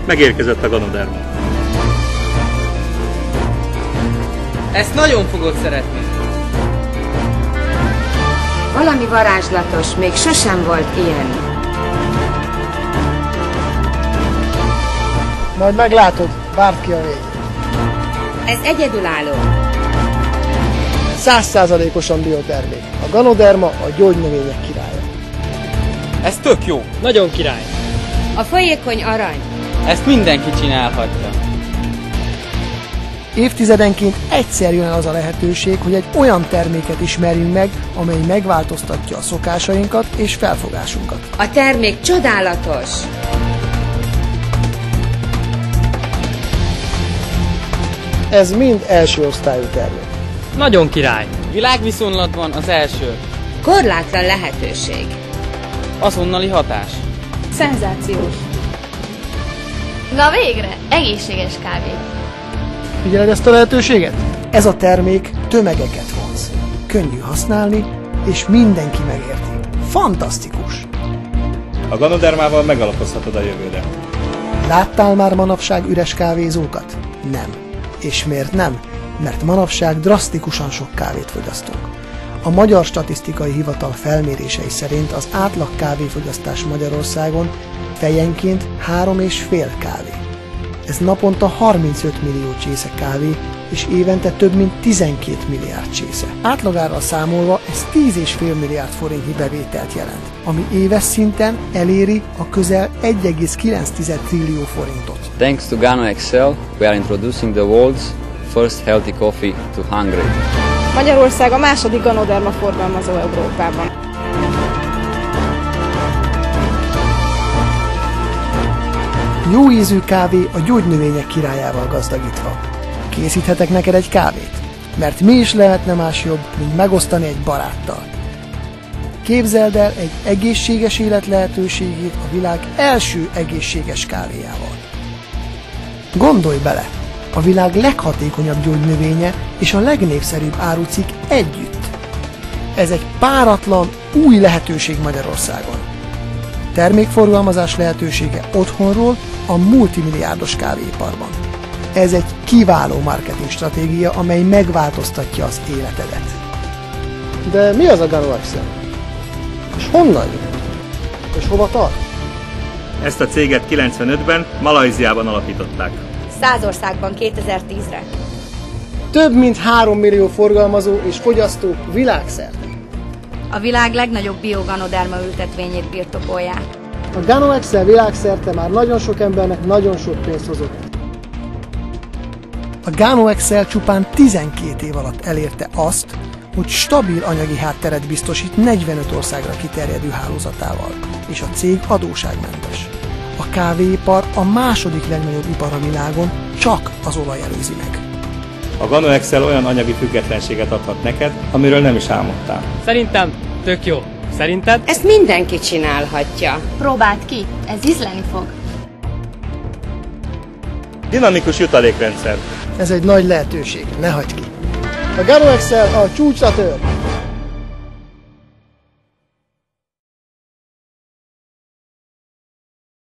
megérkezett a Ganoderma. Ezt nagyon fogod szeretni. Valami varázslatos, még sosem volt ilyen. Majd meglátod, várd ki a végét. Ez egyedülálló. 100%-osan biotermék. A Ganoderma a gyógynövények királya. Ez tök jó. Nagyon király. A folyékony arany. Ezt mindenki csinálhatja. Évtizedenként egyszer jön el az a lehetőség, hogy egy olyan terméket ismerjünk meg, amely megváltoztatja a szokásainkat és felfogásunkat. A termék csodálatos. Ez mind első osztályú termék. Nagyon király. Világviszonylatban az első. Korlátlan lehetőség. Azonnali hatás. Szenzációs. Na végre! Egészséges kávé. Figyeled ezt a lehetőséget? Ez a termék tömegeket vonz. Könnyű használni, és mindenki megérti. Fantasztikus! A Ganodermával megalapozhatod a jövőre. Láttál már manapság üres kávézókat? Nem. És miért nem? Mert manapság drasztikusan sok kávét fogyasztunk. A Magyar Statisztikai Hivatal felmérései szerint az átlag kávéfogyasztás Magyarországon fejenként 3,5 kávé. Ez naponta 35 millió csésze kávé, és évente több mint 12 milliárd csésze. Átlagárral számolva ez 10,5 milliárd forintnyi bevételt jelent, ami éves szinten eléri a közel 1,9 trillió forintot. Thanks to GanoXL, we are introducing the world's first healthy coffee to Hungary. Magyarország a második Ganoderma forgalmazó Európában. Jó ízű kávé a gyógynövények királyával gazdagítva. Készíthetek neked egy kávét? Mert mi is lehetne más jobb, mint megosztani egy baráttal. Képzeld el egy egészséges élet lehetőségét a világ első egészséges kávéjával. Gondolj bele! A világ leghatékonyabb gyógynövénye és a legnépszerűbb árucikk együtt. Ez egy páratlan, új lehetőség Magyarországon. Termékforgalmazás lehetősége otthonról a multimilliárdos kávéiparban. Ez egy kiváló marketing stratégia, amely megváltoztatja az életedet. De mi az a GanoXL? És honnan jön? És hova tart? Ezt a céget 95-ben Malajziában alapították. 100 országban 2010-re. Több mint 3 millió forgalmazó és fogyasztó világszerte. A világ legnagyobb bio-Ganoderma ültetvényét birtokolják. A GanoXL világszerte már nagyon sok embernek nagyon sok pénzt hozott. A GanoXL csupán 12 év alatt elérte azt, hogy stabil anyagi hátteret biztosít 45 országra kiterjedő hálózatával, és a cég adósságmentes. A kávéipar a második legnagyobb ipar a világon, csak az olaj előzi meg. A GanoXL olyan anyagi függetlenséget adhat neked, amiről nem is álmodtál. Szerintem tök jó. Szerinted? Ezt mindenki csinálhatja. Próbáld ki, ez ízleni fog. Dinamikus jutalékrendszer. Ez egy nagy lehetőség, ne hagyd ki! A GanoXL a csúcsra tör!